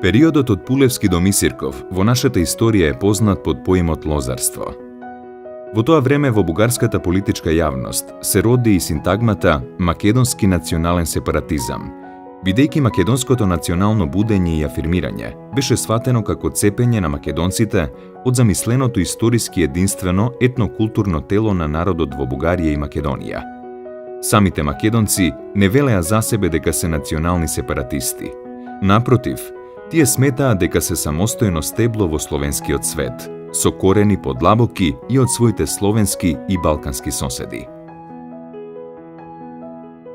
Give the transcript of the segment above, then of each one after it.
Периодот од Пулевски до Мисирков во нашата историја е познат под поимот лозарство. Во тоа време во бугарската политичка јавност се роди и синтагмата македонски национален сепаратизам, бидејќи македонското национално будење и афирмирање беше сватено како цепење на македонците од замисленото историски единствено етнокултурно тело на народот во Бугарија и Македонија. Самите македонци не велеа за себе дека се национални сепаратисти. Напротив, тие сметаа дека се самостојно стебло во словенскиот свет, со корени подлабоки и од своите словенски и балкански соседи.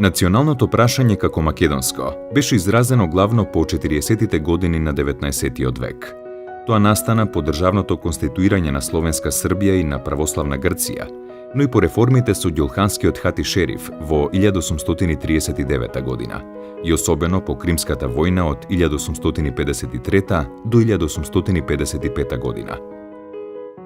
Националното прашање како македонско беше изразено главно по 40-тите години на 19-тиот век. Тоа настана по државното конституирање на Словенска Србија и на православна Грција, но и по реформите со Ѓулханскиот хати шериф во 1839 година и особено по Кримската војна од 1853 до 1855 година.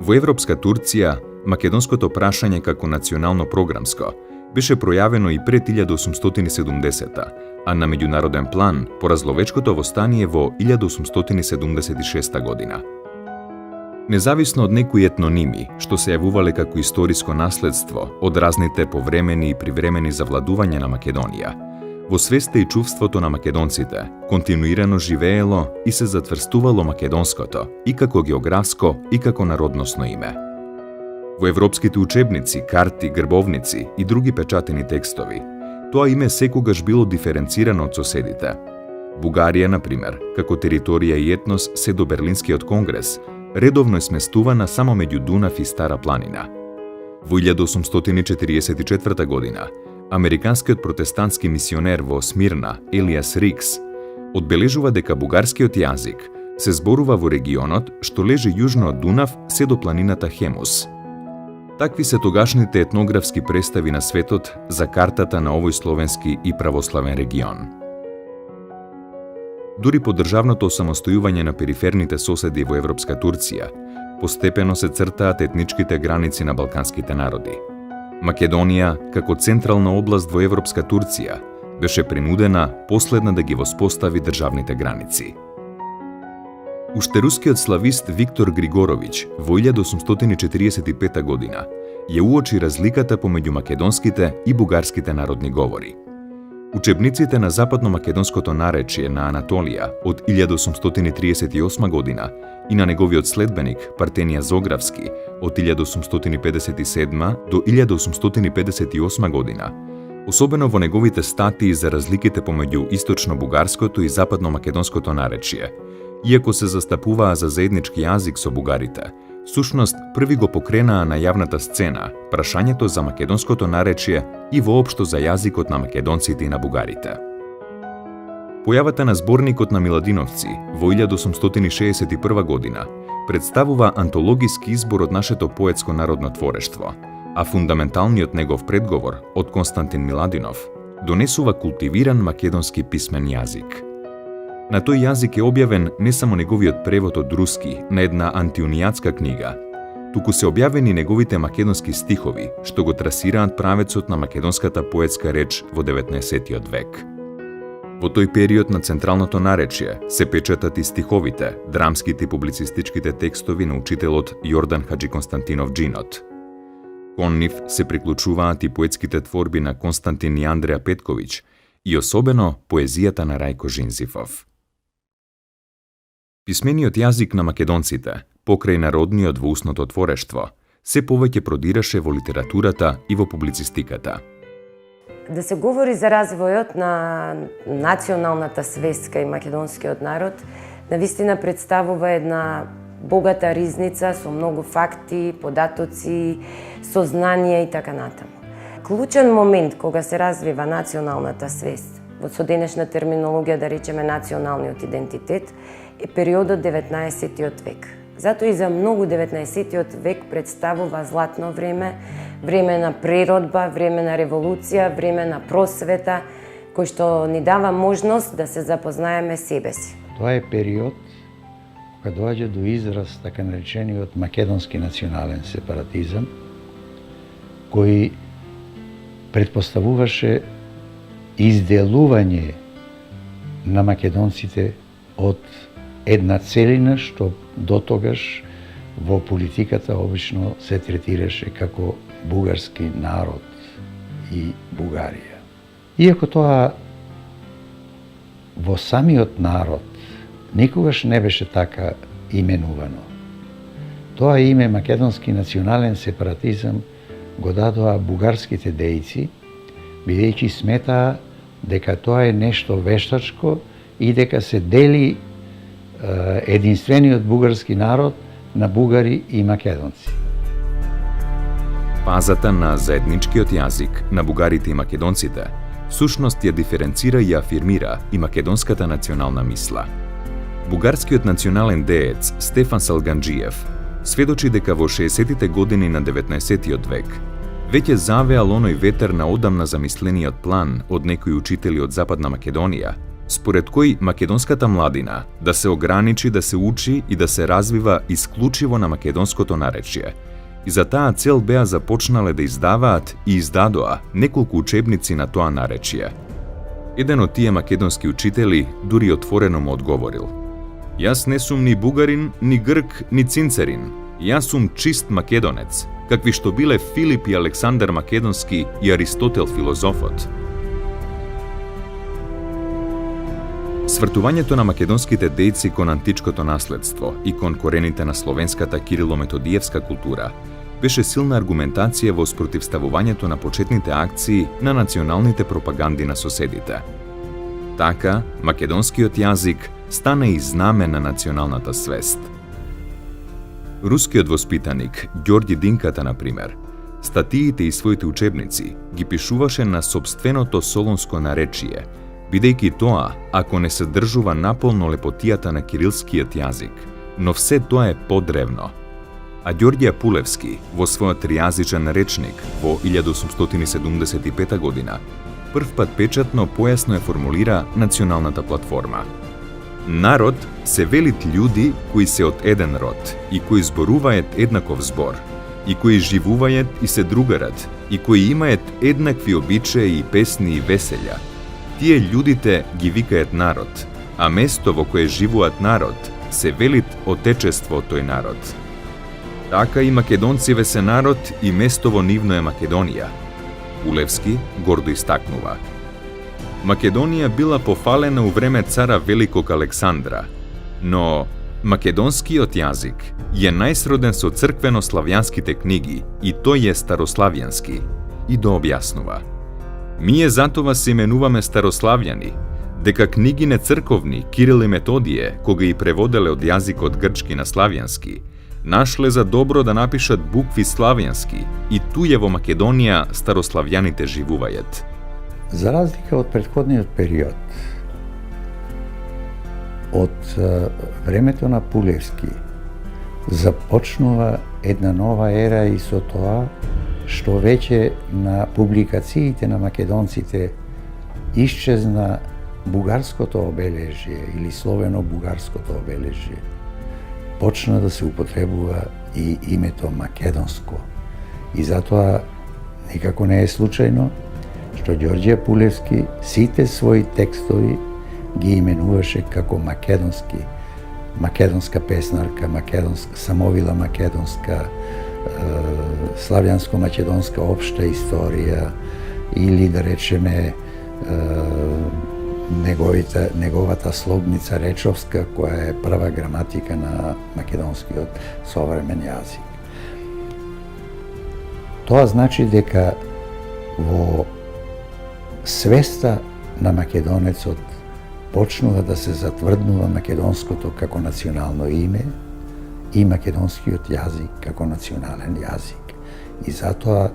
Во европска Турција, македонското прашање како национално програмско беше пројавено и пред 1870, а на меѓународен план по разловечкото востание во 1876 година. Независно од некои етноними, што се јавувале како историско наследство од разните повремени и привремени завладувања на Македонија, во свеста и чувството на македонците континуирано живеело и се затврстувало македонското и како географско и како народносно име. Во европските учебници, карти, грбовници и други печатени текстови, тоа име секогаш било диференцирано од соседите. Бугарија, например, како територија и етнос се до Берлинскиот конгрес, редовно е сместувана само меѓу Дунав и Стара планина. Во 1844 година, американскиот протестантски мисионер во Смирна, Елиас Рикс, одбележува дека бугарскиот јазик се зборува во регионот што лежи јужно од Дунав се до планината Хемус. Такви се тогашните етнографски представи на светот за картата на овој словенски и православен регион. Дури по државното осамостојување на периферните соседи во европска Турција, постепено се цртаат етничките граници на балканските народи. Македонија, како централна област во европска Турција, беше принудена последна да ги воспостави државните граници. Уште рускиот славист Виктор Григоровиќ во 1845 година ја уочи разликата помеѓу македонските и бугарските народни говори. Учебниците на западно-македонското наречие на Анатолија од 1838 година и на неговиот следбеник Партенија Зографски од 1857 до 1858 година, особено во неговите статии за разликите помеѓу источно-бугарското и западно-македонското наречие, иако се застапуваа за заеднички јазик со бугарите, всушност први го покренаа на јавната сцена прашањето за македонското наречие и воопшто за јазикот на македонците и на бугарите. Појавата на зборникот на Миладиновци во 1861 година представува антологиски избор од нашето поетско народно творештво, а фундаменталниот негов предговор од Константин Миладинов донесува култивиран македонски писмен јазик. На тој јазик е објавен не само неговиот превод од руски на една антиунијатска книга, туку се објавени неговите македонски стихови, што го трасираат правецот на македонската поетска реч во 19-тиот век. Во тој период на централното наречие се печатат и стиховите, драмските и публицистичките текстови на учителот Јордан Хаджи Константинов Джинот. Кон нив се приклучуваат и поетските творби на Константин и Андреја Петковиќ и особено поезијата на Рајко Жизифов. Писмениот јазик на македонците, покрај народниот во устното творештво, се повеќе продираше во литературата и во публицистиката. Да се говори за развојот на националната свест кај македонскиот народ, навистина представува една богата ризница со многу факти, податоци, сознание и така натаму. Клучен момент кога се развива националната свест, со денешна терминологија да речеме националниот идентитет, е периодот 19-тиот век. Затоа и за многу 19-тиот век представува златно време, време на преродба, време на револуција, време на просвета, кој што ни дава можност да се запознаеме себе си. Тоа е период кога доаѓа до израз така наречениот македонски национален сепаратизам, кој предпоставуваше изделување на македонците од една целина што дотогаш во политиката обично се третираше како бугарски народ и Бугарија. Иако тоа во самиот народ никогаш не беше така именувано. Тоа име македонски национален сепаратизам го дадоа бугарските дејци, бидејќи сметаа дека тоа е нешто вештачко и дека се дели единствениот бугарски народ на бугари и македонци. Пазата на заедничкиот јазик на бугарите и македонците всушност ја диференцира и афирмира и македонската национална мисла. Бугарскиот национален деец Стефан Салганџиев сведочи дека во 60-тите години на 19-тиот век веќе завеал оној ветер на одамна замислениот план од некои учители од Западна Македонија, според кој македонската младина да се ограничи да се учи и да се развива исклучиво на македонското наречје. И за таа цел беа започнале да издаваат и издадоа неколку учебници на тоа наречје. Еден од тие македонски учители дури отворено му одговорил: "Јас не сум ни бугарин, ни грк, ни цинцерин. Јас сум чист македонец, какви што биле Филип и Александар Македонски и Аристотел филозофот." Свртувањето на македонските дејци кон античкото наследство и кон корените на словенската кирило-методиевска култура беше силна аргументација во спротивставувањето на почетните акции на националните пропаганди на соседите. Така, македонскиот јазик стана и знаме на националната свест. Рускиот воспитаник Ѓорѓи Динката, например, статиите и своите учебници ги пишуваше на сопственото солунско наречие, бидејќи тоа, ако не содржува наполно лепотијата на кирилскиот јазик, но все тоа е подревно. А Ѓорѓе Пулевски, во својот тријазичен речник во 1875 година, прв пат печатно појасно ја формулира националната платформа. Народ се велит људи кои се од еден род и кои зборуваат еднаков збор, и кои живуваат и се другарат, и кои имаат еднакви обичаи и песни и веселја. Тие људите ги викаат народ, а место во кое живуваат народ се велит отечество тој народ. Така и македонциве се народ и место во нивно е Македонија. Пулевски гордо истакнува: Македонија била пофалена у време цара Великог Александра, но македонскиот јазик е најсроден со црквено-славјанските книги и тој е старославјански. И да објаснува: Ние затова се именуваме старославјани, дека книгине црковни Кирил и Методие, кога и преводеле од јазикот грчки на славјански, нашле за добро да напишат букви славјански и тује во Македонија старославјаните живуваат. За разлика од претходниот период, од времето на Пулевски, започнува една нова ера и со тоа што веќе на публикациите на македонците исчезна бугарското обележје или словено-бугарското обележје. Почна да се употребува и името македонско. И затоа никако не е случајно што Ѓорѓе Пулевски сите своји текстови ги именуваше како македонски. Македонска песнарка, самовила македонска, славјанско-македонска општа историја или да речеме неговата слогница речовска, која е прва граматика на македонскиот современ јазик. Тоа значи дека во свеста на македонецот почнува да се затврднува македонското како национално име и македонскиот јазик како национален јазик. И затоа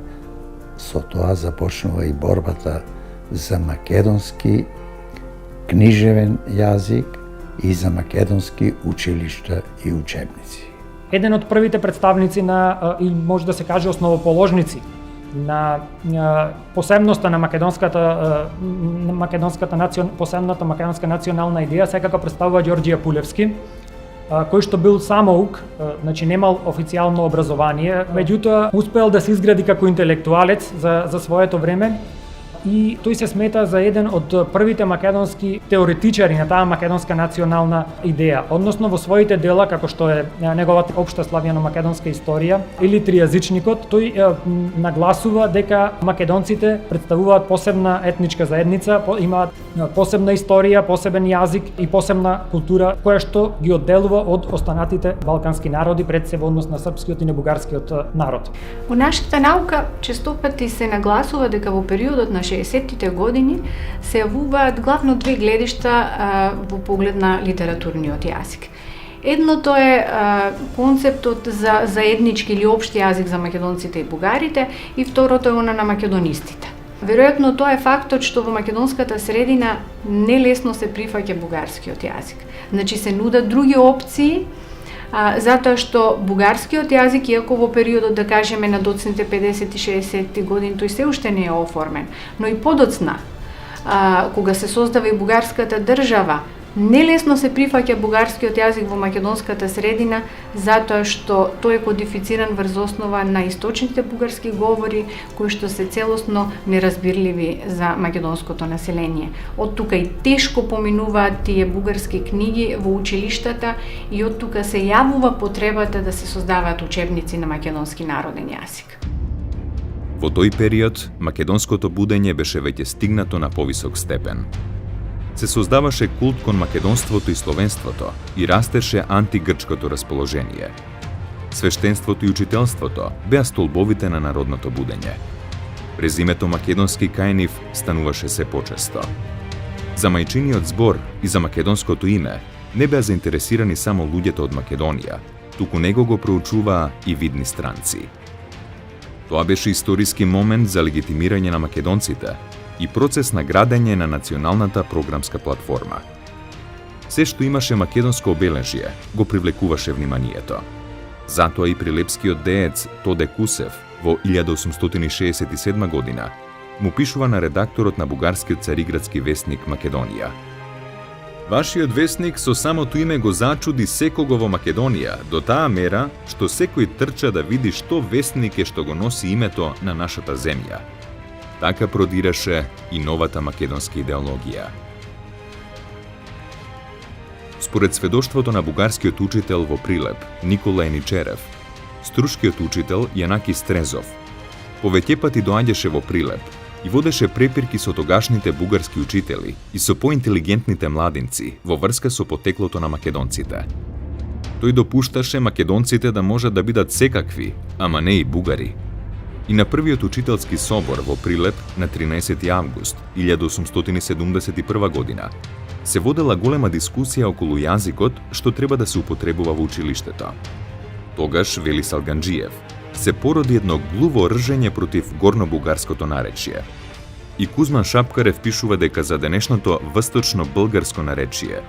со тоа започнува и борбата за македонски книжевен јазик и за македонски училишта и учебници. Еден од првите представници на, и може да се каже основоположници, на посебноста на посебната македонска национална идеја секако представува Ѓорѓе Пулевски, кој што бил самоук, значи немал официјално образование, меѓутоа успеал да се изгради како интелектуалец за своето време и тој се смета за еден од првите македонски теоретичари на таа македонска национална идеја, односно во своите дела, како што е неговата општа славјано-македонска историја или тријазичникот, тој нагласува дека македонците представуваат посебна етничка заедница, имаат посебна историја, посебен јазик и посебна култура која што ги одделува од останатите балкански народи, пред се во однос на српскиот и на бугарскиот народ. Во нашата наука често пати се нагласува дека во периодот на 60-тите години се јавуваат главно две гледишта во поглед на литературниот јазик. Едното е концептот за заеднички или општ јазик за македонците и бугарите, и второто е она на македонистите. Веројатно тоа е фактот што во македонската средина нелесно се прифаќа бугарскиот јазик. Значи се нудат други опции, затоа што бугарскиот јазик, иако во периодот, да кажеме, на доцните 50-60 години, тој се уште не е оформен, но и подоцна, кога се создава и бугарската држава, нелесно се прифаќа бугарскиот јазик во македонската средина, затоа што тој е кодифициран врз основа на источните бугарски говори, кои што се целосно неразбирливи за македонското население. Од тука и тешко поминуваат тие бугарски книги во училиштата и од тука се јавува потребата да се создаваат учебници на македонски народен јазик. Во тој период, македонското будење беше веќе стигнато на повисок степен. Се создаваше култ кон македонството и словенството и растеше антигрчкото расположение. Свештенството и учителството беа столбовите на народното будење. Презимето македонски кај нив стануваше се почесто. За мајчиниот збор и за македонското име не беа заинтересирани само луѓето од Македонија, туку него го проучуваа и видни странци. Тоа беше историски момент за легитимирање на македонците и процес на градење на националната програмска платформа. Се што имаше македонско обележје го привлекуваше вниманието. Затоа и прилепскиот деец Тоде Кусев во 1867 година му пишува на редакторот на бугарскиот цариградски весник Македонија: "Вашиот весник со самото име го зачуди секого во Македонија, до таа мера што секој трча да види што весник е што го носи името на нашата земја." Така продираше и новата македонска идеологија. Според сведоштвото на бугарскиот учител во Прилеп, Никола Еничерев, струшкиот учител Јанаки Стрезов повеќе пати доаѓаше во Прилеп и водеше препирки со тогашните бугарски учители и со поинтелигентните младинци во врска со потеклото на македонците. Тој допушташе македонците да можат да бидат секакви, ама не и бугари. И на првиот учителски собор во Прилеп на 13 август 1871 година се водела голема дискусија околу јазикот што треба да се употребува во училиштето. Тогаш, вели Салганџиев, се породи едно глуво ржење против горнобугарското наречие. И Кузман Шапкарев пишува дека за денешното восточно българско наречие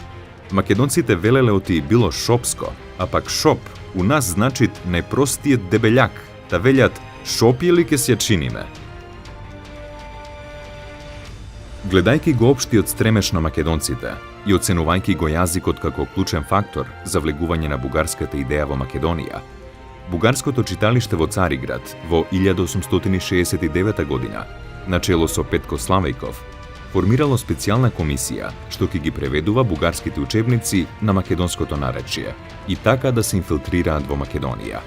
македонците велеле оти било шопско, а пак шоп у нас значит најпростиот дебељак, та велјат шопи или ке се ја чиниме? Гледајќи го општиот стремеж на македонците и оценувајќи го јазикот како клучен фактор за влегување на бугарската идеја во Македонија, бугарското читалиште во Цариград во 1869 година, начело со Петко Славејков, формирало специјална комисија што ќе ги преведува бугарските учебници на македонското наречие и така да се инфилтрираат во Македонија.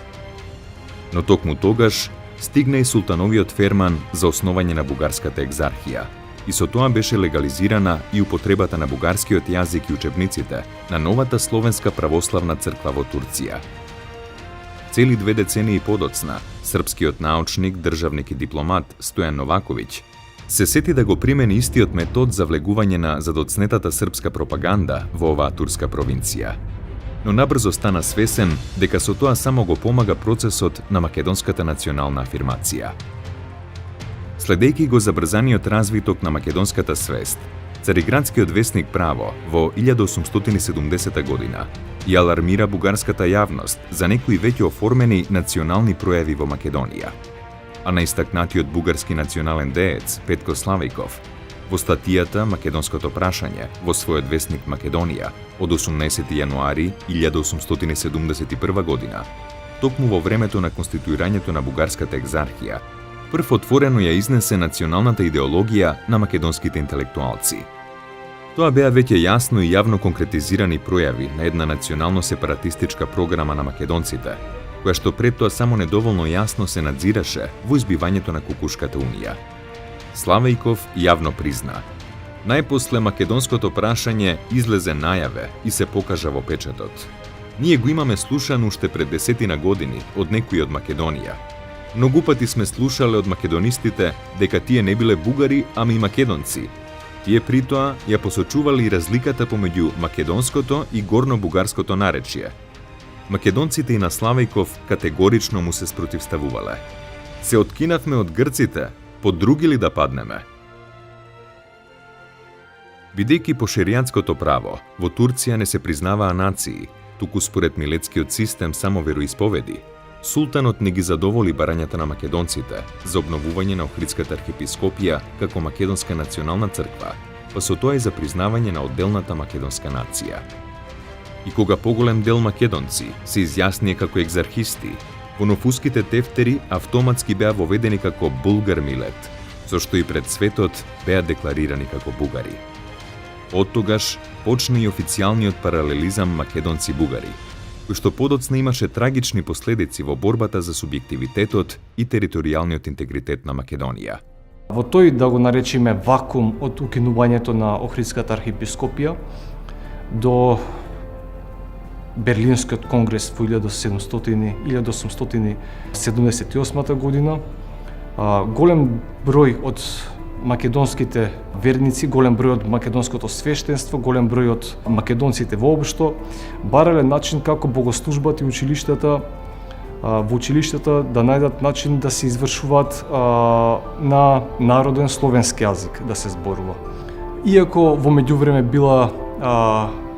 Но токму тогаш стигна и султановиот ферман за основање на бугарската екзархија и со тоа беше легализирана и употребата на бугарскиот јазик и учебниците на новата словенска православна црква во Турција. Цели 2 децении подоцна, српскиот научник, државник и дипломат Стојан Новаковиќ се сети да го примени истиот метод за влегување на задоцнетата српска пропаганда во оваа турска провинција. Но набрзо стана свесен дека со тоа само го помага процесот на македонската национална афирмација. Следејќи го забрзаниот развиток на македонската свест, Цариградскиот весник Право во 1870 година и алармира бугарската јавност за некои веќе оформени национални пројави во Македонија. А најстакнатиот бугарски национален деец Петко Славејков во статијата "Македонското прашање" во својот весник Македонија од 18 јануари 1871 година, токму во времето на конституирањето на бугарската екзархија, прв отворено ја изнесе националната идеологија на македонските интелектуалци. Тоа беа веќе јасно и јавно конкретизирани пројави на една национално-сепаратистичка програма на македонците, која што пред тоа само недоволно јасно се надзираше во избивањето на Кукушката унија. Славејков јавно призна: најпосле македонското прашање излезе најаве и се покажа во печатот. Ние го имаме слушано уште пред 10 години од некои од Македонија. Многу пати сме слушале од македонистите дека тие не биле бугари, ама и македонци. Тие притоа ја посочували и разликата помеѓу македонското и горно-бугарското наречје. Македонците и на Славејков категорично му се спротивставувале. Се откинавме од грците, под други ли да паднеме? Бидејќи по шеријатското право во Турција не се признаваа нации, туку според милетскиот систем само вероисповеди, султанот не ги задоволи барањата на македонците за обновување на Охридската архиепископија како македонска национална црква, па со тоа и за признавање на одделната македонска нација. И кога поголем дел македонци се изјаснија како екзархисти, во нофуските тефтери автоматски беа воведени како булгар милет, со што и пред светот беа декларирани како бугари. Од тогаш почна и официјалниот паралелизам македонци-бугари, кој што подоцна имаше трагични последици во борбата за субјективитетот и територијалниот интегритет на Македонија. Во тој, да го наречеме, вакуум од укинувањето на Охридската архиепископија до Берлинскиот конгрес во 1878 година, голем број од македонските верници, голем број од македонското свештенство, голем број од македонците воопшто барале начин како богослужбата и училиштата во училиштата да најдат начин да се извршуваат на народен словенски јазик да се зборува. Иако во меѓувреме била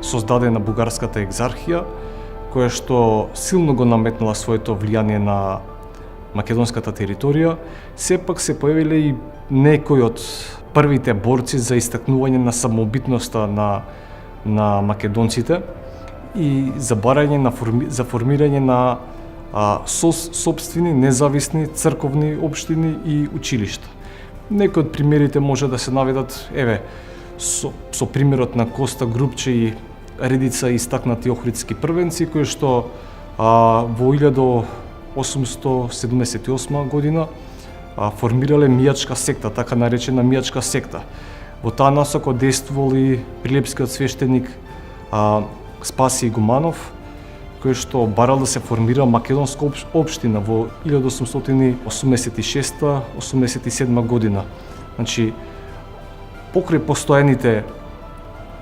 создадена бугарската екзархија, која што силно го наметнала своето влијание на македонската територија, сепак се појавиле и некои од првите борци за истакнување на самобитноста на македонците и за барање за формирање на собствени независни црковни општини и училишта. Некои од примерите може да се наведат, со примерот на Коста Грубче и редица истакнати охридски првенци кои што во 1878 година формирале мијачка секта, така наречена мијачка секта. Во таа насока действувал и прилепскиот свештеник Спасиј Гуманов, кој што барал да се формира македонска општина во 1886-87 година. Значи, покрај постојаните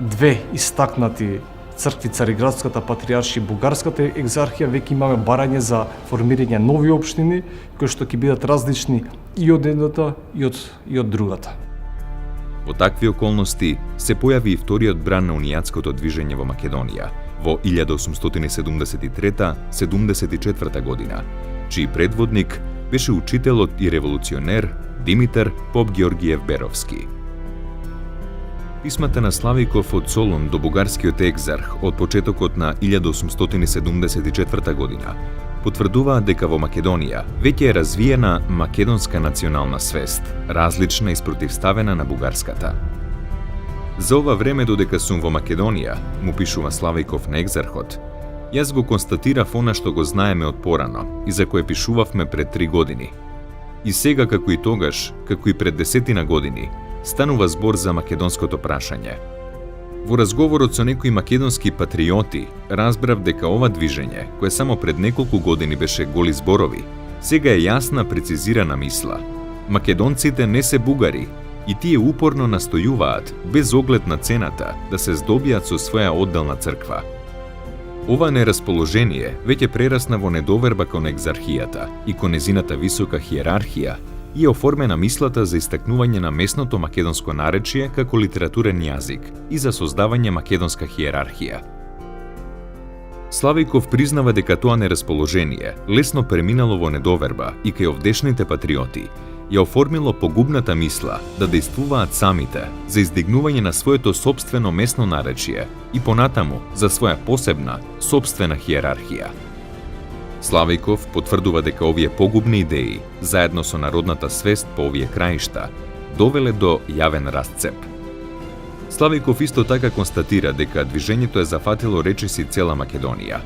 две истакнати цркви, Цариградската патријаршија и Бугарската екзархија, веќе имаме барање за формирање нови општини кои што ќе бидат различни и од едната и од другата. Во такви околности се појави и вториот бран на унијатското движење во Македонија во 1873-74 година, чиј предводник беше учителот и револуционер Димитар Поп Георгиев Беровски. Писмата на Славејков од Солун до бугарскиот екзарх од почетокот на 1874 година потврдуваат дека во Македонија веќе е развиена македонска национална свест, различна и спротивставена на бугарската. За ова време додека сум во Македонија, му пишува Славејков на екзархот, јас го констатирав она што го знаеме од порано и за кое пишувавме пред 3 години. И сега, како и тогаш, како и пред 10 години, станува збор за македонското прашање. Во разговорот со некои македонски патриоти, разбрав дека ова движење, кое само пред неколку години беше голи зборови, сега е јасна, прецизирана мисла. Македонците не се бугари и тие упорно настојуваат, без оглед на цената, да се здобијат со своја одделна црква. Ова нерасположение веќе прерасна во недоверба кон екзархијата и кон незината висока хиерархија и оформена мислата за истакнување на местното македонско наречје како литературен јазик и за создавање македонска хиерархија. Славејков признава дека тоа нерасположение лесно преминало во недоверба и кај овдешните патриоти ја оформило погубната мисла да действуваат самите за издигнување на своето сопствено местно наречје и понатаму за своја посебна, сопствена хиерархија. Славијков потврдува дека овие погубни идеи, заедно со народната свест по овие краишта, довеле до јавен расцеп. Славијков исто така констатира дека движењето е зафатило речиси цела Македонија.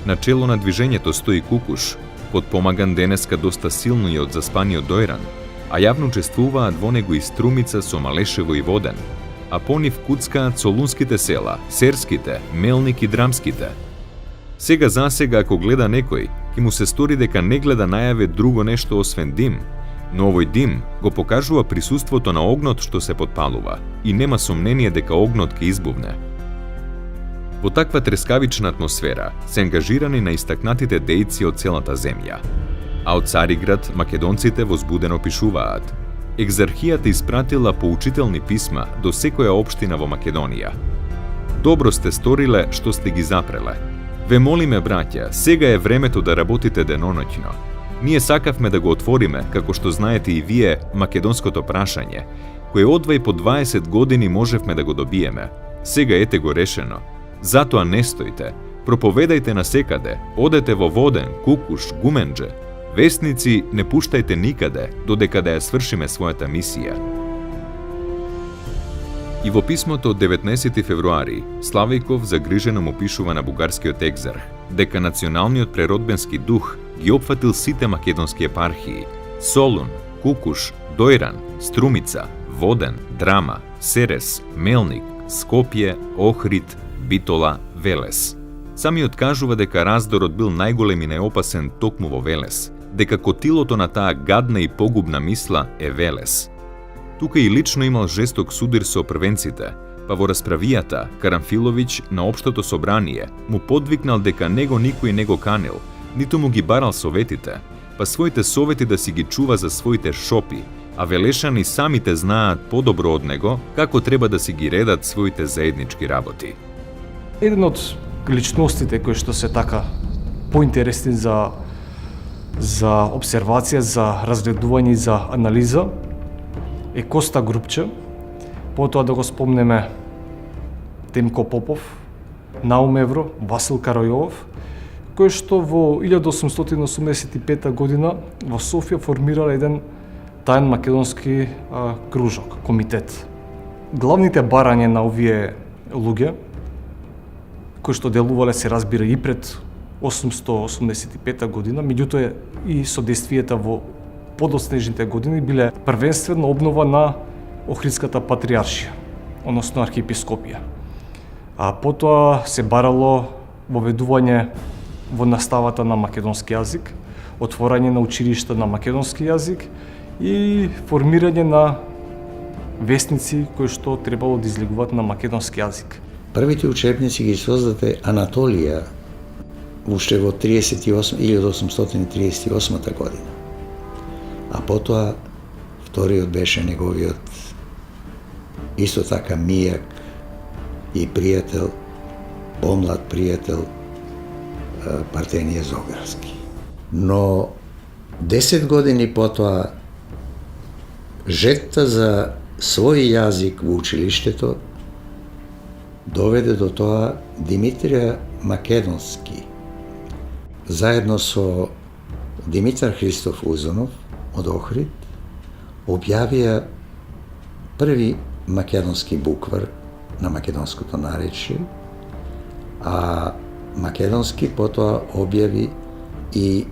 На чело на движењето стои Кукуш, подпомаган денеска доста силно и од заспаниот Дојран, а јавно учествуваат во него и Струмица со Малешево и Воден, а по нив куцкаат солунските села, серските, Мелник и Драмските. Сега засега, ако гледа некој, ќе му се стори дека не гледа најаве друго нешто освен дим, но овој дим го покажува присуството на огнот што се подпалува и нема сомнение дека огнот ќе избувне. Во таква трескавична атмосфера се ангажирани на истакнатите дејци од целата земја. А од Цариград македонците возбудено пишуваат: Екзархијата испратила поучителни писма до секоја општина во Македонија. Добро сте сториле што сте ги запреле. Ве молиме, браќа, сега е времето да работите деноноќно. Ние сакавме да го отвориме, како што знаете и вие, македонското прашање, кое одвај по 20 години можевме да го добиеме. Сега ете го решено. Затоа не стоите, проповедајте насекаде, одете во Воден, Кукуш, Гумендже. Вестници не пуштајте никаде, додека да ја свршиме својата мисија. И во писмото од 19 февруари, Славијков загрижено му пишува на бугарскиот екзарх дека националниот преродбенски дух ги опфатил сите македонски епархии: Солун, Кукуш, Дојран, Струмица, Воден, Драма, Серес, Мелник, Скопје, Охрид, Битола, Велес. Самиот кажува дека раздорот бил најголем и најопасен токму во Велес, дека котилото на таа гадна и погубна мисла е Велес. Тука и лично имал жесток судир со првенците, па во расправијата Карамфиловиќ на општото собрание му подвикнал дека него никој не го канил, ниту му ги барал советите, па своите совети да си ги чува за своите шопи, а Велешани самите знаат подобро од него како треба да си ги редат своите заеднички работи. Еден од личностите кои што се така поинтересни за обсервација, за разгледување и за анализа е Коста Грубче, потоа да го спомнеме Темко Попов, Наум Евро, Васил Карајовов, кој што во 1885 година во Софија формирал еден таен македонски кружок, комитет. Главните барања на овие луѓе, кои што делувале, се разбира, и пред 885 година, меѓутоа и содействијата во подоснежните години биле првенствено обнова на Охридската патриаршија, односно архиепископија. А потоа се барало воведување во наставата на македонски јазик, отворање на училишта на македонски јазик и формирање на вестници кои што требало да излегуваат на македонски јазик. Првите учебници ги создаде Анатолија уште во 1838 година. А потоа вториот беше неговиот исто така мијак и пријател, помлад пријател Партенија Зогарски. Но 10 години потоа жетта за свој јазик во училиштето доведе до тоа Димитрија Македонски, заедно со Димитар Христоф Узонов од Охрид, објавија први македонски буквар на македонското наречие, а македонски потоа објави и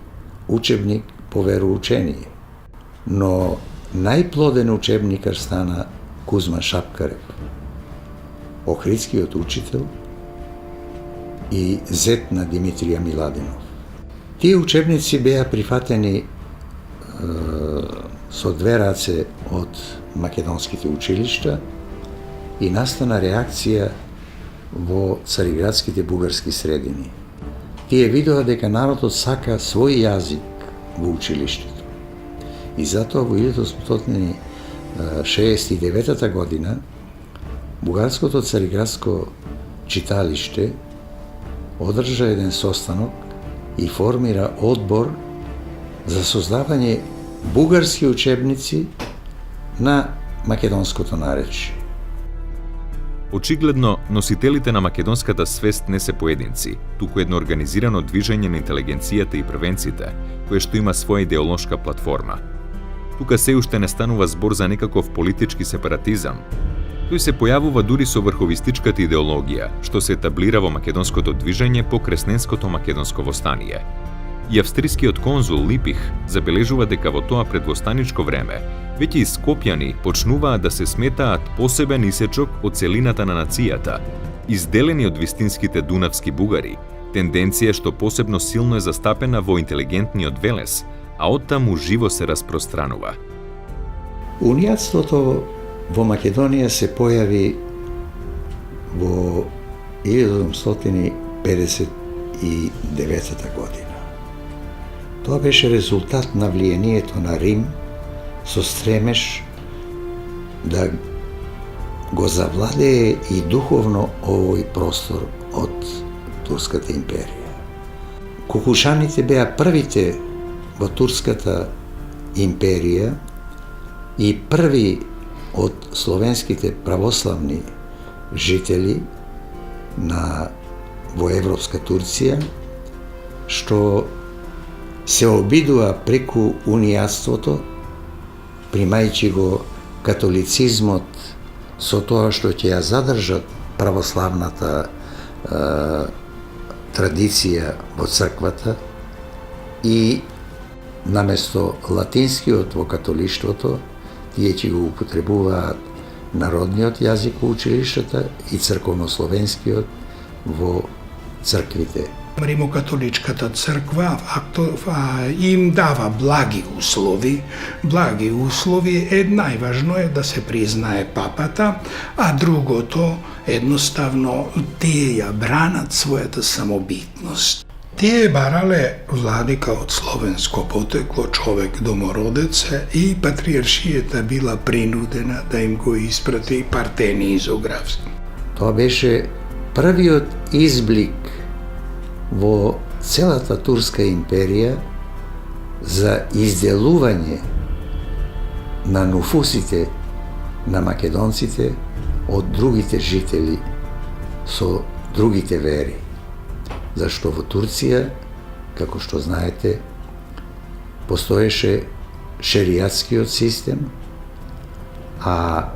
учебник по вероучение. Но најплоден учебникар стана Кузма Шапкарев, охридскиот учител и зет на Димитрија Миладинов. Тие учебници беа прифатени со две раце од македонските училишта и настана реакција во цариградските бугарски средини. Тие видоа дека народот сака свој јазик во училиштето. И затоа во 1869 година бугарското цариградско читалиште одржа еден состанок и формира одбор за создавање бугарски учебници на македонското наречие. Очигледно, носителите на македонската свест не се поединци, туку едно организирано движење на интелигенцијата и првенците, кое што има своја идеолошка платформа. Тука се уште не станува збор за некаков политички сепаратизам. Тој се појавува дури со врховистичката идеологија, што се етаблира во македонското движење по Кресненското македонско востание. И австрискиот конзул Липих забележува дека во тоа предвостаничко време веќе и скопјани почнуваат да се сметаат посебен исечок од целината на нацијата, изделени од вистинските дунавски бугари, тенденција што посебно силно е застапена во интелигентниот Велес, а оттаму живо се распространува. Унијатството во Македонија се појави во 1859 година. Тоа беше резултат на влијанието на Рим со стремеж да го завладее и духовно овој простор од Турската империја. Кукушаните беа првите во Турската империја и први од словенските православни жители во Европска Турција, што се обидува преку унијатството, примајќи го католицизмот со тоа што ќе ја задржат православната традиција во црквата и наместо латинскиот во католиштвото, тие ќе го употребуваат народниот јазик во училиштата и црковнословенскиот во црквите. Римокатоличката црква им дава благи услови. Благи услови најважно е да се признае папата, а другото едноставно тие ја бранат својата самобитност. Тие барале владика од словенско потекло, човек домородец, и патриаршијата била принудена да им го испрати Партени изографски. Тоа беше првиот изблик во целата Турска империја за изделување на нуфусите на македонците од другите жители со другите вери. Зашто во Турција, како што знаете, постоеше шеријатскиот систем, а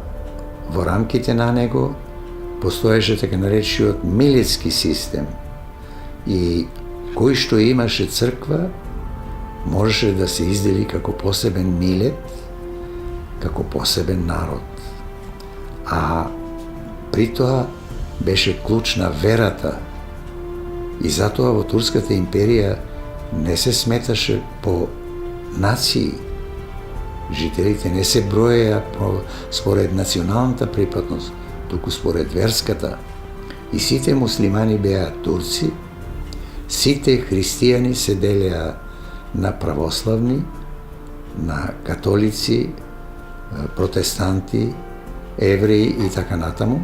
во рамките на него постоеше така наречениот милетски систем. И кој што имаше црква, можеше да се издели како посебен милет, како посебен народ. А при тоа беше клучна верата. И затоа во Турската империја не се сметаше по нации. Жителите не се броеа според националната припадност, туку според верската. И сите муслимани беа турци, сите христијани се делеа на православни, на католици, протестанти, евреи и така натаму.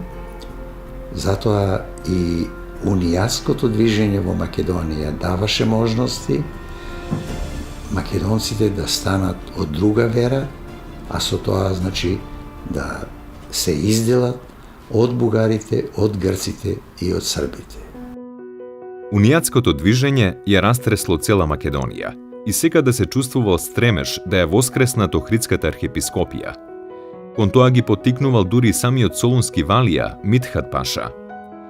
Затоа и унијатското движење во Македонија даваше можности македонците да станат од друга вера, а со тоа значи да се изделат од бугарите, од грците и од србите. Унијатското движење ја растресло цела Македонија и секаде се чувствувал стремеж да ја воскреснат Охридската архиепископија. Кон тоа ги поттикнувал дури самиот солунски валија Митхат Паша.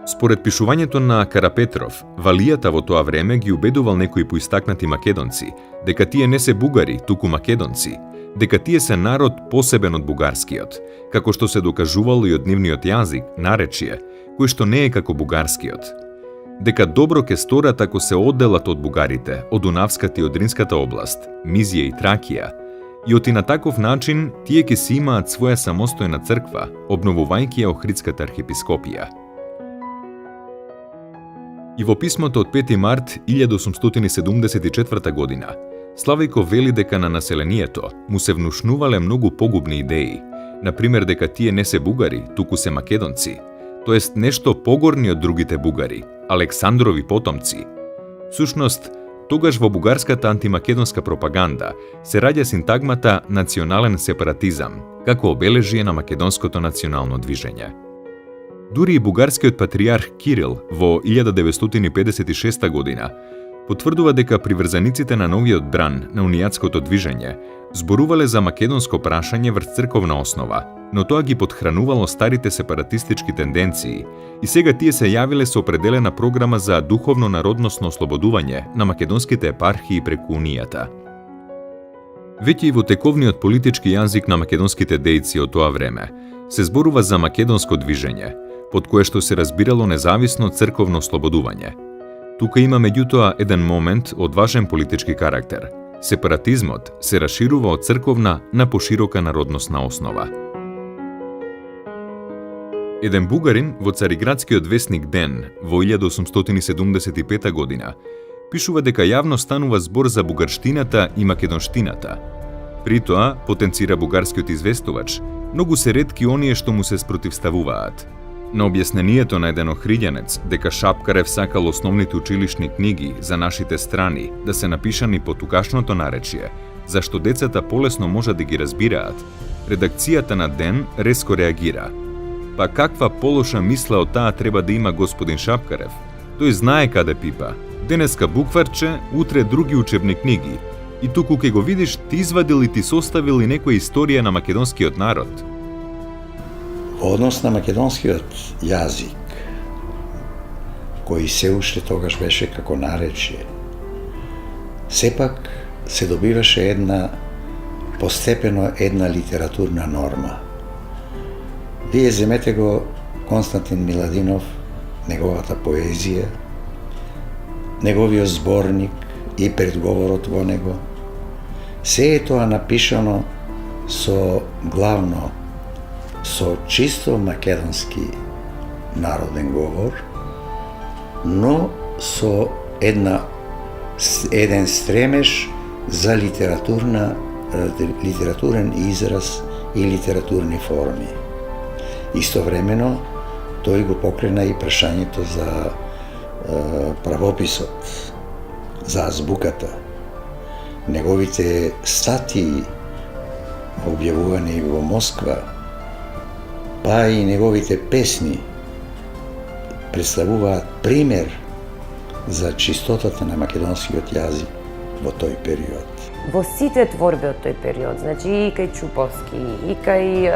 Според пишувањето на Карапетров, валијата во тоа време ги убедувал некои поистакнати македонци дека тие не се бугари, туку македонци, дека тие се народ посебен од бугарскиот, како што се докажувало и од нивниот јазик, наречје, кој што не е како бугарскиот. Дека добро ке сторат ако се одделат од бугарите, од Дунавската и од Дринската област, Мизија и Тракија, и оти на таков начин тие ке си имаат своја самостојна црква, обновувајќи ја Охридската архиепископија. И во писмото од 5 март 1874 година, Славејко вели дека на населението му се внушнувале многу погубни идеи, например дека тие не се бугари, туку се македонци, тоест нешто погорни од другите бугари, Александрови потомци. Сушност, тогаш во бугарската антимакедонска пропаганда се раѓа синтагмата национален сепаратизам, како обележие на македонското национално движење. Дури и бугарскиот патриарх Кирил во 1956 година потврдува дека приврзаниците на новиот бран на унијатското движење зборувале за македонско прашање врз црковна основа, но тоа ги подхранувало старите сепаратистички тенденции и сега тие се јавиле со определена програма за духовно-народносно ослободување на македонските епархии преку унијата. Веќе и во тековниот политички јазик на македонските дејци од тоа време се зборува за македонско движење, под кое што се разбирало независно црковно ослободување. Тука има меѓутоа еден момент од важен политички карактер. Сепаратизмот се расширува од црковна на поширока народносна основа. Еден бугарин во цариградскиот весник Ден во 1875 година пишува дека јавно станува збор за бугарштината и македонштината. При тоа, потенцира бугарскиот известувач, многу се ретки оние што му се спротивставуваат. На објаснението на еден охриѓанец дека Шапкарев сакал основните училишни книги за нашите страни да се напишани по тукашното наречие, зашто децата полесно може да ги разбираат, редакцијата на Ден резко реагира. Па каква полоша мисла од таа треба да има господин Шапкарев? Тој знае каде пипа. Денеска букварче, утре други учебни книги. И туку ке го видиш, ти извадил и ти составил и некоја историја на македонскиот народ. Во однос на македонскиот јазик, кој се уште тогаш беше како наречие, сепак се добиваше постепено една литературна норма. Вие земете го Константин Миладинов, неговата поезија, неговиот зборник и предговорот во него. Се е тоа напишано главно со чисто македонски народен говор, но со еден стремеж за литературен израз и литературни форми. Истовремено, тој го покрена и прашањето за правописот, за азбуката. Неговите статии, објавувани во Москва, па и неговите песни представуваат пример за чистотата на македонскиот јазик во тој период. Во сите творби од тој период, значи и кај Чуповски, и кај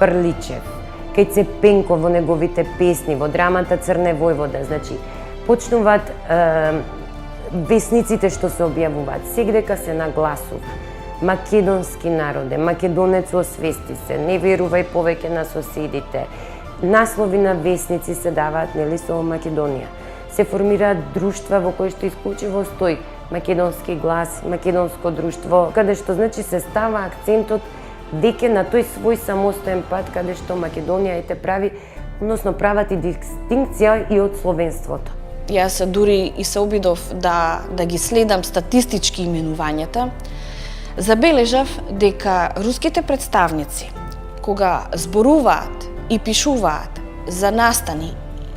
Прличев, кај Цепенко во неговите песни, во драмата Црне војвода, значи почнуваат весниците што се објавуваат, сегдека се нагласува македонски народе, македонец освести се, не верувај повеќе на соседите. Наслови на весници се даваат нели со Македонија. Се формираат друштва во кои што исклучиво стои македонски глас, македонско друштво, каде што значи се става акцентот веќе на тој свој самостоен пат каде што Македонија ете прави, односно прават и дистинкција и од словенството. Јас дури и се обидов да ги следам статистички именувањата. Забележав дека руските представници, кога зборуваат и пишуваат за настани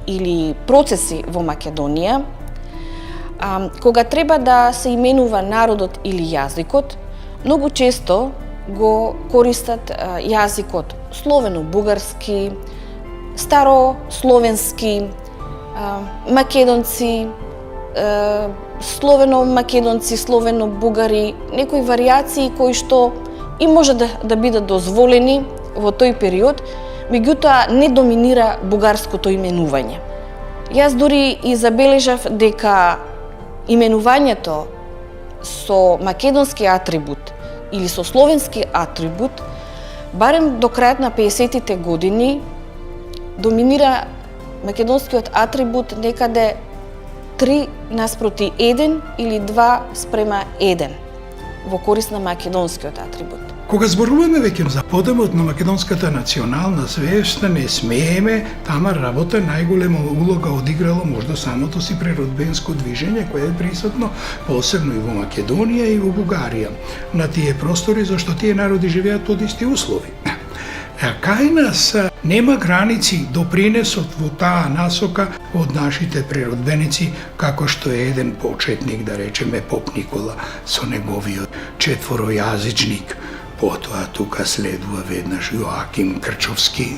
или процеси во Македонија, кога треба да се именува народот или јазикот, многу често го користат јазикот словено-бугарски, старословенски, македонци, словено-македонци, словено-бугари, некои варијации кои што и може да бидат дозволени во тој период, меѓутоа не доминира бугарското именување. Јас дури и забележав дека именувањето со македонски атрибут или со словенски атрибут, барем до крајот на 50-тите години, доминира македонскиот атрибут некаде 3:1 или 2:1 во корист на македонскиот атрибут. Кога зборуваме веќе за подемот на македонската национална свест, не смееме, тама работа најголема улога одиграло можда самото си природбенско движење кое е присутно посебно и во Македонија и во Бугарија, на тие простори зашто тие народи живеат под исти услови. Кај нас нема граници допринесот во таа насока од нашите природбеници, како што е еден почетник, да речеме Поп Никола, со неговиот четворојазичник Потоа тука следува веднаш Јоаким Крчовски,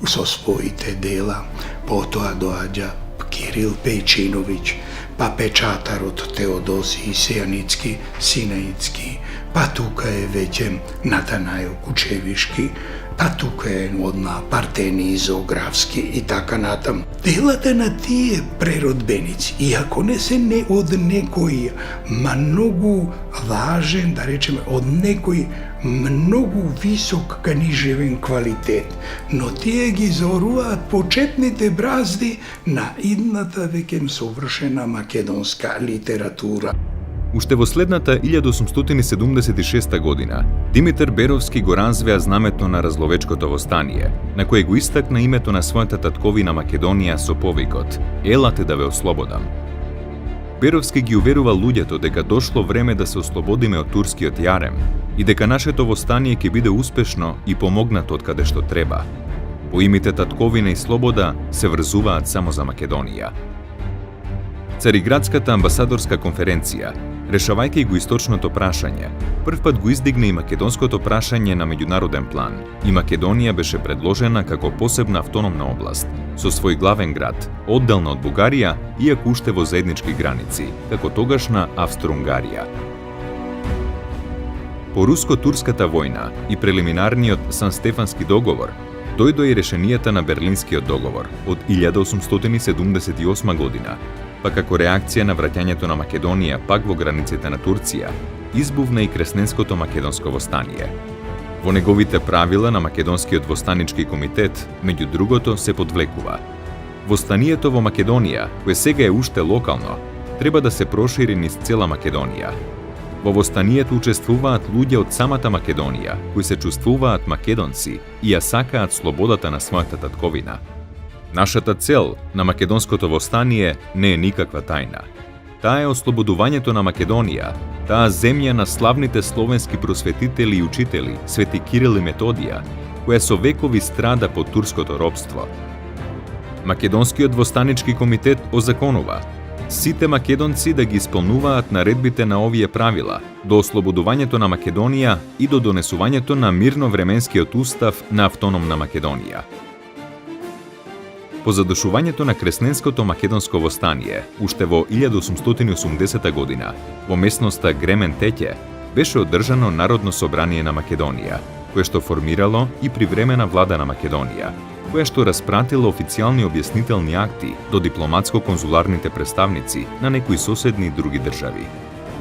со своите дела. Потоа доаѓа Кирил Пејчиновиќ, па печатарот Теодосиј Сијаницки, Синаицки, па тука е веќе Натанајл Кучевишки, па тука е одна Партени Изографски и така натам. Делата на тие преродбеници, иако не се не од некој многу важен, да речеме, од некој многу висок книжевен квалитет, но тие ги зоруваат почетните бразди на идната веќе совршена македонска литература. Уште во следната 1876 година, Димитар Беровски го развеа знамето на Разловечкото востание, на кое го истакна името на својата татковина Македонија со повикот «Елате да ве ослободам». Беровски ги уверува луѓето дека дошло време да се ослободиме од турскиот јарем и дека нашето востание ќе биде успешно и помогнато од каде што треба. Поимите татковина и слобода се врзуваат само за Македонија. Цариградската амбасадорска конференција, решавајќи го источното прашање, првпат го издигна и македонското прашање на меѓународен план и Македонија беше предложена како посебна автономна област, со свој главен град, одделна од Бугарија, иако уште во заеднички граници, како тогашна Австро-Унгарија. По руско-турската војна и прелиминарниот Сан-Стефански договор, дојдоа и решенијата на Берлинскиот договор од 1878 година, па како реакција на враќањето на Македонија пак во границите на Турција, избувна и Кресненското македонско востание. Во неговите правила на Македонскиот востанички комитет, меѓу другото, се подвлекува: востанието во Македонија, кое сега е уште локално, треба да се прошири низ цела Македонија. Во востанието учествуваат луѓе од самата Македонија, кои се чувствуваат македонци и ја сакаат слободата на својата татковина. Нашата цел на македонското востание не е никаква тајна. Таа е ослободувањето на Македонија, таа земја на славните словенски просветители и учители, свети Кирил и Методија, која со векови страда под турското робство. Македонскиот востанички комитет озаконува сите македонци да ги исполнуваат наредбите на овие правила до ослободувањето на Македонија и до донесувањето на мирновременскиот устав на автономна Македонија. По задушувањето на Кресненското македонско востание, уште во 1880 година, во местноста Гремен Теќе, беше одржано Народно собрание на Македонија, кое што формирало и привремена влада на Македонија, која што распратила официјални објаснителни акти до дипломатско-конзуларните представници на некои соседни други држави.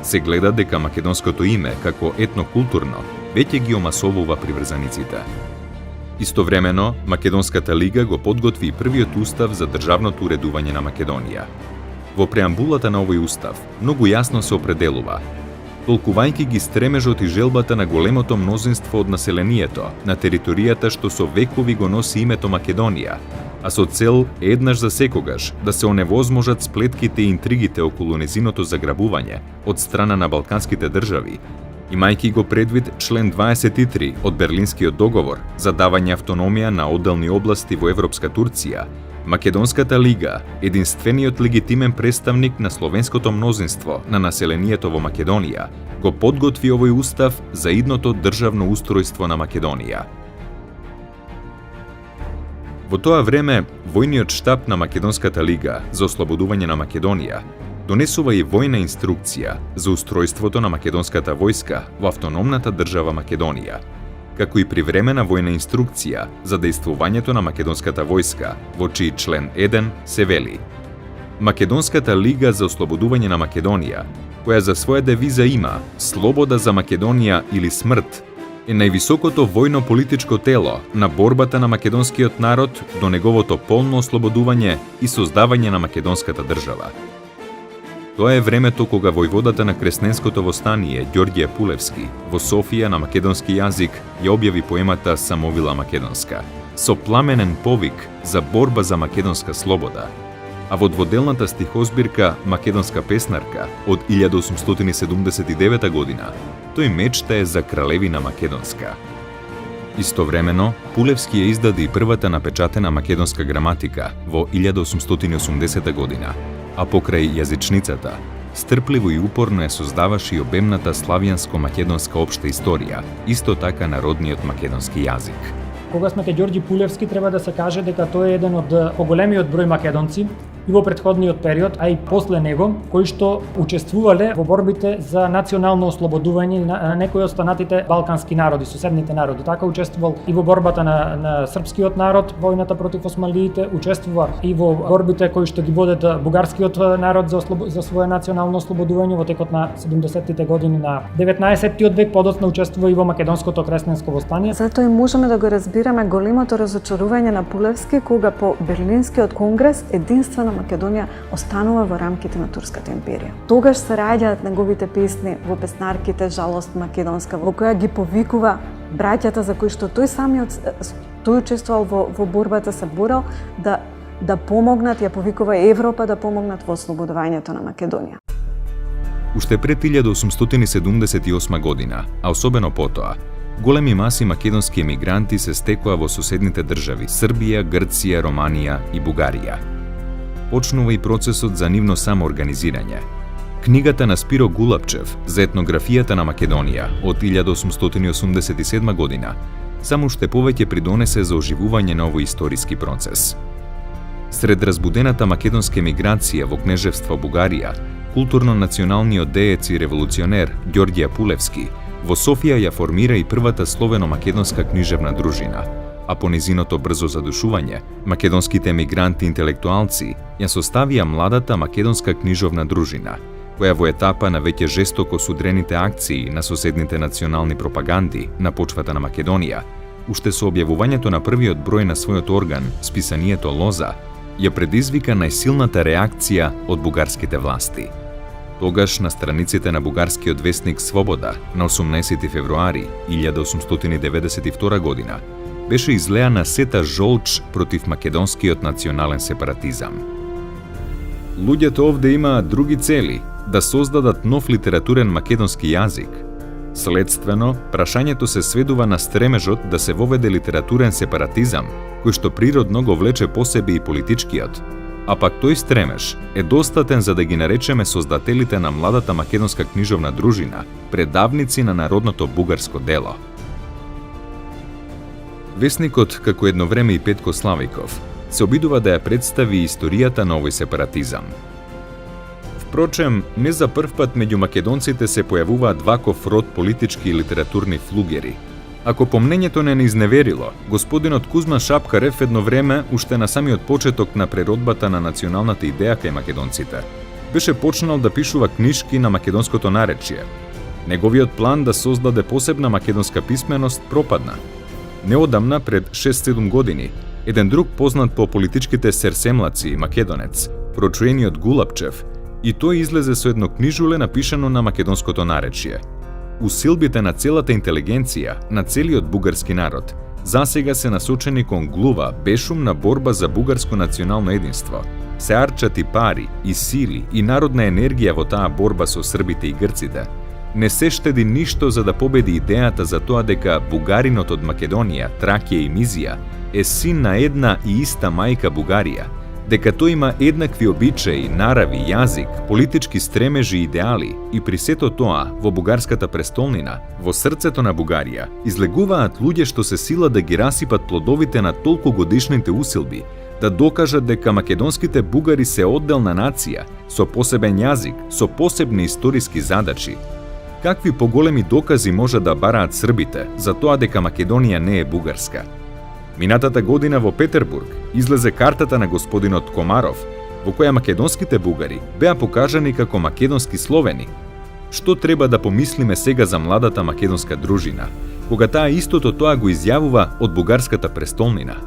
Се гледа дека македонското име, како етнокултурно, веќе ги омасовува приврзаниците. Истовремено, Македонската лига го подготви и првиот устав за државното уредување на Македонија. Во преамбулата на овој устав многу јасно се определува, толкувајќи ги стремежот и желбата на големото мнозинство од населението на територијата што со векови го носи името Македонија, а со цел еднаш за секогаш да се оневозможат сплетките и интригите околу незиното заграбување од страна на балканските држави, имајќи го предвид член 23 од Берлинскиот договор за давање автономија на одделни области во Европска Турција, Македонската лига, единствениот легитимен представник на словенското мнозинство на населението во Македонија, го подготви овој устав за идното државно устројство на Македонија. Во тоа време, војниот штаб на Македонската лига за ослободување на Македонија донесува и војна инструкција за устројството на македонската војска во автономната држава Македонија, како и привремена војна инструкција за дејствувањето на македонската војска, во чиј член 1 се вели: Македонската лига за ослободување на Македонија, која за своја девиза има «Слобода за Македонија или смрт», е највисокото војно-политичко тело на борбата на македонскиот народ до неговото полно ослободување и создавање на македонската држава. Тоа е времето кога војводата на Кресненското востание Ѓорѓе Пулевски во Софија на македонски јазик ја објави поемата Самовила Македонска, со пламенен повик за борба за македонска слобода, а во дводелната стихозбирка Македонска песнарка од 1879 година тој мечтае за кралевина македонска. Истовремено, Пулевски ја издаде и првата напечатена македонска граматика во 1880 година, а покрај јазичницата, стрпливо и упорно ја создаваше и обемната славјанско-македонска општа историја, исто така народниот македонски јазик. Кога сме кај Ѓорѓи Пулевски, треба да се каже дека тој е еден од поголемиот број македонци и во претходниот период, а и после него, кои што учествувале во борбите за национално ослободување на некои од останатите балкански народи, соседните народи. Така учествувал и во борбата на српскиот народ, војната против османлиите, учествува и во борбите кои што ги водат бугарскиот народ за свое национално ослободување во текот на 70-тите години на 19-тиот век, подоцна учествува и во македонското кресленско востание. Затоа и можеме да го разбираме големото разочарување на Пулевски кога по Берлинскиот конгрес единствено Македонија останува во рамките на Турската империја. Тогаш се раѓаат неговите песни во песнарките Жалост македонска, во која ги повикува браќата за кои што тој учествувал во борбата, се борел да помогнат, ја повикува Европа да помогнат во ослободувањето на Македонија. Уште пред 1878 година, а особено потоа, големи маси македонски емигранти се стекоа во соседните држави Србија, Грција, Романија и Бугарија. Почнува и процесот за нивно самоорганизирање. Книгата на Спиро Гулапчев за етнографијата на Македонија од 1887 година само уште повеќе придонесе за оживување на овој историски процес. Сред разбудената македонска емиграција во кнежевство Бугарија, културно-националниот деец и револуционер Ѓорѓија Пулевски во Софија ја формира и првата словено-македонска книжевна дружина, а по низиното брзо задушување, македонските емигранти интелектуалци ја составија младата македонска книжовна дружина, која во етапа на веќе жестоко судрените акции на соседните национални пропаганди на почвата на Македонија, уште со објавувањето на првиот број на својот орган, списанието Лоза, ја предизвика најсилната реакција од бугарските власти. Тогаш на страниците на бугарскиот весник Свобода на 18 февруари 1892 година беше излеана сета жолч против македонскиот национален сепаратизам. Луѓето овде имаат други цели, да создадат нов литературен македонски јазик. Следствено, прашањето се сведува на стремежот да се воведе литературен сепаратизам, кој што природно го влече по себе и политичкиот, а пак тој стремеж е достатен за да ги наречеме создателите на младата македонска книжовна дружина предавници на народното бугарско дело. Весникот, како едно време и Петко Славиков, се обидува да ја представи историјата на овој сепаратизам. Впрочем, не за прв пат меѓу македонците се појавуваат ваков род политички и литературни флугери. Ако помнењето не изневерило, господинот Кузман Шапкарев едно време, уште на самиот почеток на преродбата на националната идеја кај македонците, беше почнал да пишува книшки на македонското наречие. Неговиот план да создаде посебна македонска писменост пропадна. Неодамна, пред 6-7 години, еден друг познат по политичките серсемлаци македонец, прочуениот Гулапчев, и тој излезе со едно книжуле напишано на македонското наречие. Усилбите на целата интелигенција, на целиот бугарски народ, засега се насочени кон глува, бешумна борба за бугарско национално единство. Се арчат и пари, и сили, и народна енергија во таа борба со србите и грците. Не се штеди ништо за да победи идејата за тоа дека бугаринот од Македонија, Тракија и Мизија е син на една и иста мајка Бугарија, дека тој има еднакви обичаи, нарави, јазик, политички стремежи и идеали и при сето тоа во бугарската престолнина, во срцето на Бугарија, излегуваат луѓе што се сила да ги расипат плодовите на толку годишните усилби, да докажат дека македонските бугари се одделна нација, со посебен јазик, со посебни историски задачи. Какви поголеми докази може да бараат србите за тоа дека Македонија не е бугарска? Минатата година во Петербург излезе картата на господинот Комаров, во која македонските бугари беа покажани како македонски словени. Што треба да помислиме сега за младата македонска дружина, кога таа истото тоа го изјавува од бугарската престолнина?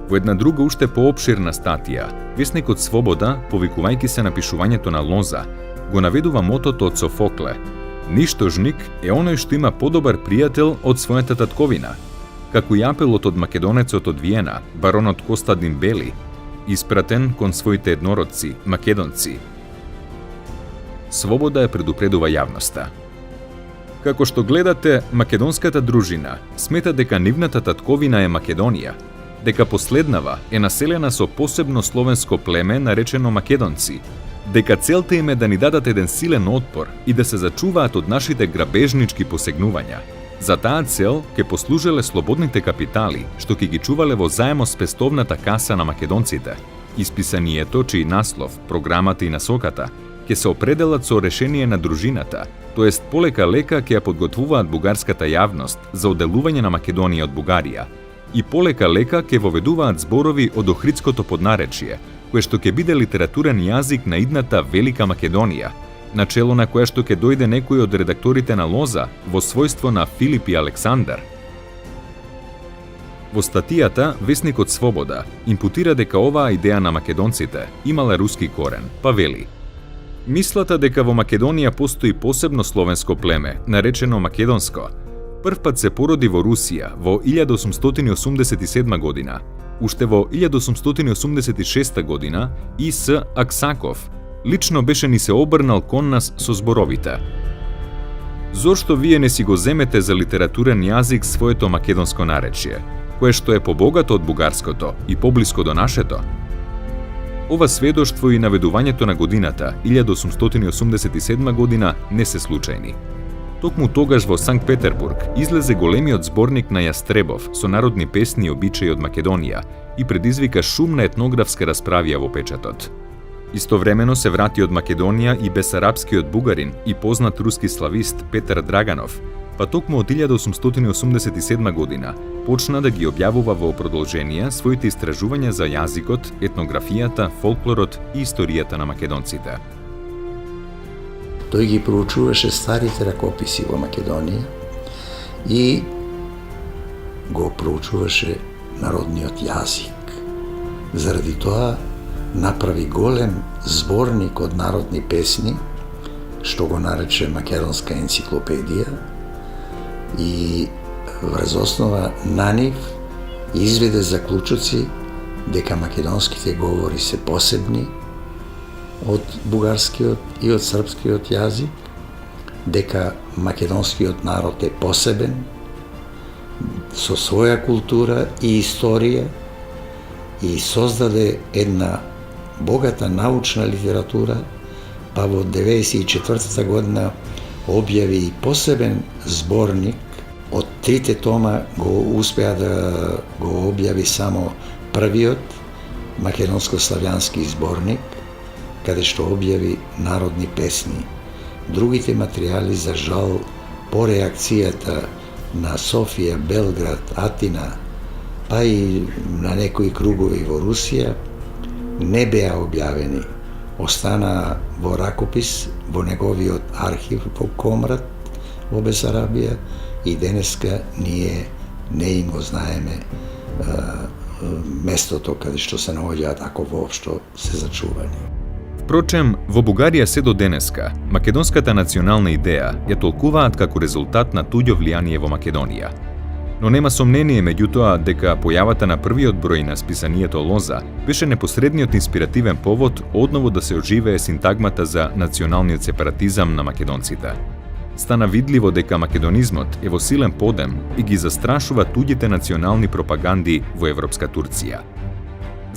Во една друга уште поопширна статија, весникот Свобода, повикувајќи се на пишувањето на Лоза, го наведува мотото од Софокле: Ништожник е оној што има подобар пријател од својата татковина, како и апелот од македонецот од Виена, баронот Костадин Бели, испратен кон своите еднородци, македонци. Свобода ја предупредува јавноста. Како што гледате, македонската дружина смета дека нивната татковина е Македонија, дека последнава е населена со посебно словенско племе наречено македонци, дека целта им е да ни дадат еден силен отпор и да се зачуваат од нашите грабежнички посегнувања. За таа цел ќе послужеле слободните капитали, што ќе ги чувале во заемо спестовната каса на македонците. Исписанието, чиј наслов, програмата и насоката ќе се определат со решение на дружината, тоест полека-лека ќе ја подготвуваат бугарската јавност за одделување на Македонија од Бугарија и полека-лека ќе воведуваат зборови од Охридското поднаречие, кое што ќе биде литературен јазик на идната Велика Македонија, начело на која што ќе дојде некој од редакторите на Лоза во својство на Филип и Александар. Во статијата, весникот Свобода импутира дека оваа идеја на македонците имала руски корен, па вели: мислата дека во Македонија постои посебно словенско племе, наречено македонско, првпат се породи во Русија во 1887 година. Уште во 1886 година И.С. Аксаков лично беше ни се обрнал кон нас со зборовите: зошто вие не си го земете за литературен јазик своето македонско наречие, кое што е побогато од бугарското и поблиско до нашето? Ова сведоштво и наведувањето на годината 1887 година не се случајни. Токму тогаш во Санкт Петербург излезе големиот зборник на Јастребов со народни песни и обичаи од Македонија и предизвика шумна етнографска расправија во печатот. Истовремено се врати од Македонија и бесарабскиот бугарин и познат руски славист Петар Драганов, па токму од 1887 година почна да ги објавува во продолжение своите истражувања за јазикот, етнографијата, фолклорот и историјата на македонците. Тој ги проучуваше старите ракописи во Македонија и го проучуваше народниот јазик. Заради тоа направи голем зборник од народни песни, што го нарече Македонска енциклопедија, и врз основа на нив изведе заклучоци дека македонските говори се посебни од бугарскиот и од српскиот јазик, дека македонскиот народ е посебен, со своја култура и историја, и создаде една богата научна литература, па во 1994 година објави и посебен зборник. Од трите тома го успеа да го објави само првиот македонско-славјански зборник, каде што објави народни песни. Другите материјали, за жал, по реакцијата на Софија, Белград, Атина, па и на некои кругови во Русија, не беа објавени. Остана во ракопис во неговиот архив во Комрат во Бесарабија и денеска ние не им го знаеме местото каде што се наоѓаат, ако воопшто се зачувани. Впрочем, во Бугарија се до денеска, македонската национална идеја ја толкуваат како резултат на туѓо влијание во Македонија. Но нема сомнение меѓутоа дека појавата на првиот број на списанието Лоза беше непосредниот инспиративен повод одново да се оживее синтагмата за националниот сепаратизам на македонците. Стана видливо дека македонизмот е во силен подем и ги застрашува туѓите национални пропаганди во европска Турција.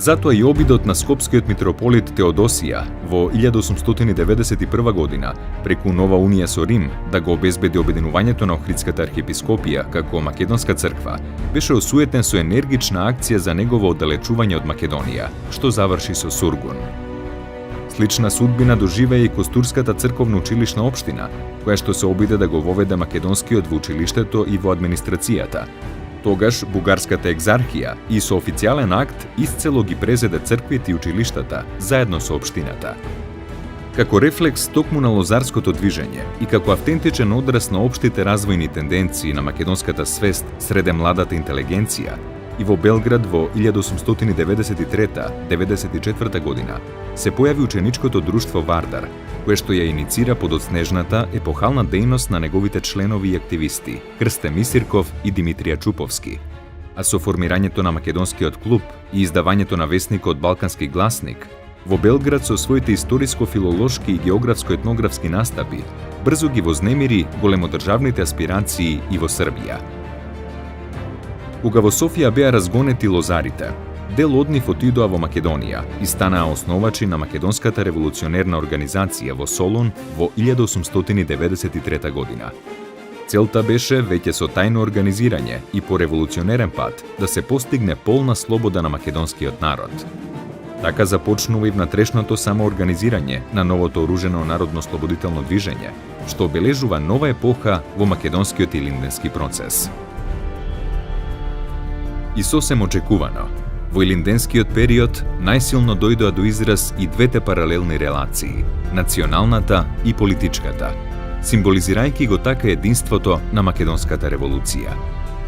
Затоа и обидот на скопскиот митрополит Теодосија во 1891 година преку нова унија со Рим да го обезбеди обединувањето на Охридската архиепископија како македонска црква беше осуетен со енергична акција за негово оддалечување од Македонија, што заврши со сургун. Слична судбина доживеа и Костурската црковна училишна општина, која што се обиде да го воведе македонскиот во училиштето и во администрацијата. Тогаш бугарската екзархија и со официјален акт исцело ги презеде црквите и училиштата заедно со општината. Како рефлекс токму на лозарското движење и како автентичен одраз на општите развојни тенденции на македонската свест среде младата интелигенција, и во Белград во 1893-94 година се појави ученичкото друштво Вардар, кое што ја иницира подоцнежната епохална дејност на неговите членови и активисти Крсте Мисирков и Димитрија Чуповски. А со формирањето на македонскиот клуб и издавањето на весникот Балкански гласник, во Белград со своите историско-филолошки и географско-етнографски настапи, брзо ги вознемири големодржавните аспирации и во Србија. Кога во Софија беа разгонети лозарите, Дел од нив отидоа во Македонија и станаа основачи на Македонската револуционерна организација во Солун во 1893 година. Целта беше веќе со тајно организирање и по револуционерен пат да се постигне полна слобода на македонскиот народ. Така започнува и внатрешното самоорганизирање на новото оружено народно-слободително движење, што обележува нова епоха во македонскиот илинденски процес. И сосем очекувано, во илинденскиот период најсилно дојдоа до израз и двете паралелни релации – националната и политичката, символизирајќи го така единството на македонската револуција.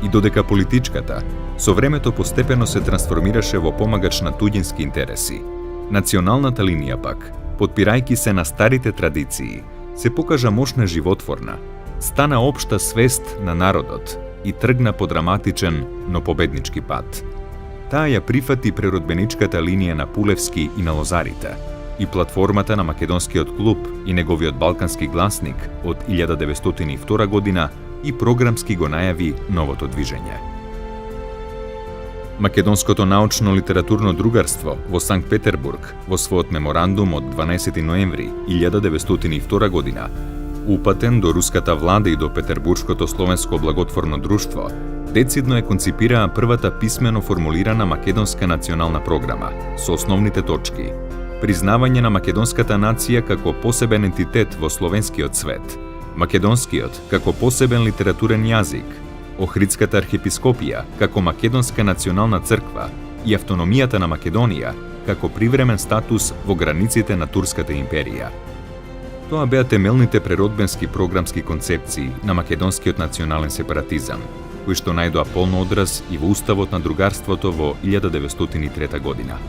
И додека политичката со времето постепено се трансформираше во помагач на туѓински интереси, националната линија пак, подпирајќи се на старите традиции, се покажа мощна животворна, стана општа свест на народот и тргна по драматичен, но победнички пат. Таа ја прифати преродбеничката линија на Пулевски и на Лозарите и платформата на Македонскиот клуб и неговиот балкански гласник од 1902 година и програмски го најави новото движење. Македонското научно-литературно другарство во Санкт Петербург во својот меморандум од 12 ноември 1902 година, упатен до руската влада и до Петербуршкото словенско благотворно друштво, децидно е конципираа првата писмено формулирана македонска национална програма со основните точки: признавање на македонската нација како посебен ентитет во словенскиот свет, македонскиот како посебен литературен јазик, Охридската архиепископија како македонска национална црква и автономијата на Македонија како привремен статус во границите на Турската империја. Тоа беа темелните преродбенски програмски концепции на македонскиот национален сепаратизам, кои што најдоа полно одраз и во уставот на другарството во 1903 година.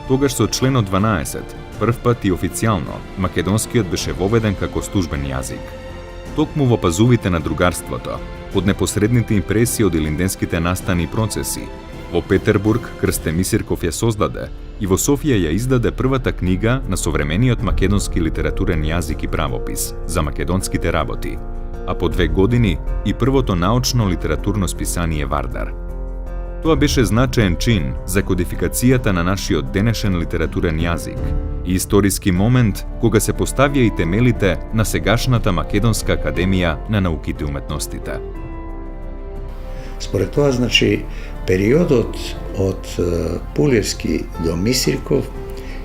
Тогаш со членот 12, прв пат и официјално, македонскиот беше воведен како службен јазик. Токму во пазувите на другарството, под непосредните импресии од илинденските настани и процеси, во Петербург Крстеми Сирков ја создаде и во Софија ја издаде првата книга на современиот македонски литературен јазик и правопис за македонските работи, а по 2 години и првото научно-литературно списание Вардар. Тоа беше значаен чин за кодификацијата на нашиот денешен литературен јазик и историски момент кога се поставија и темелите на сегашната Македонска академија на науките и уметностите. Според тоа, значи, периодот од Пулевски до Мисирков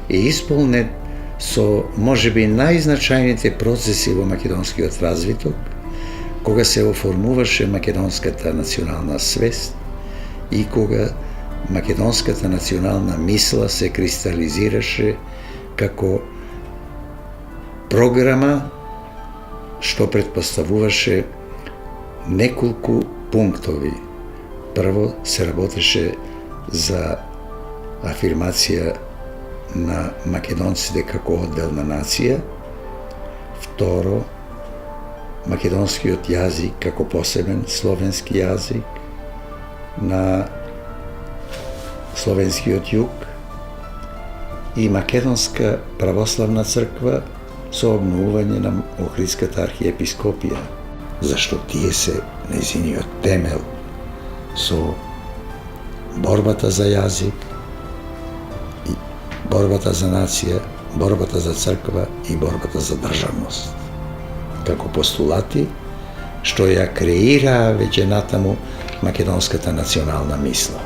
е исполнет со можеби најзначајните процеси во македонскиот развиток, кога се оформуваше македонската национална свест и кога македонската национална мисла се кристализираше како програма што предпоставуваше неколку пунктови. Прво се работеше за афирмација на македонците како одделна нација, второ, македонскиот јазик како посебен словенски јазик на словенскиот југ и Македонска православна црква со обновување на Охридската архиепископија, зашто тие се нејзиниот темел со борбата за јазик, и борбата за нација, борбата за црква и борбата за државност, како постулати што ја креираа веќе натаму македонската национална мисла.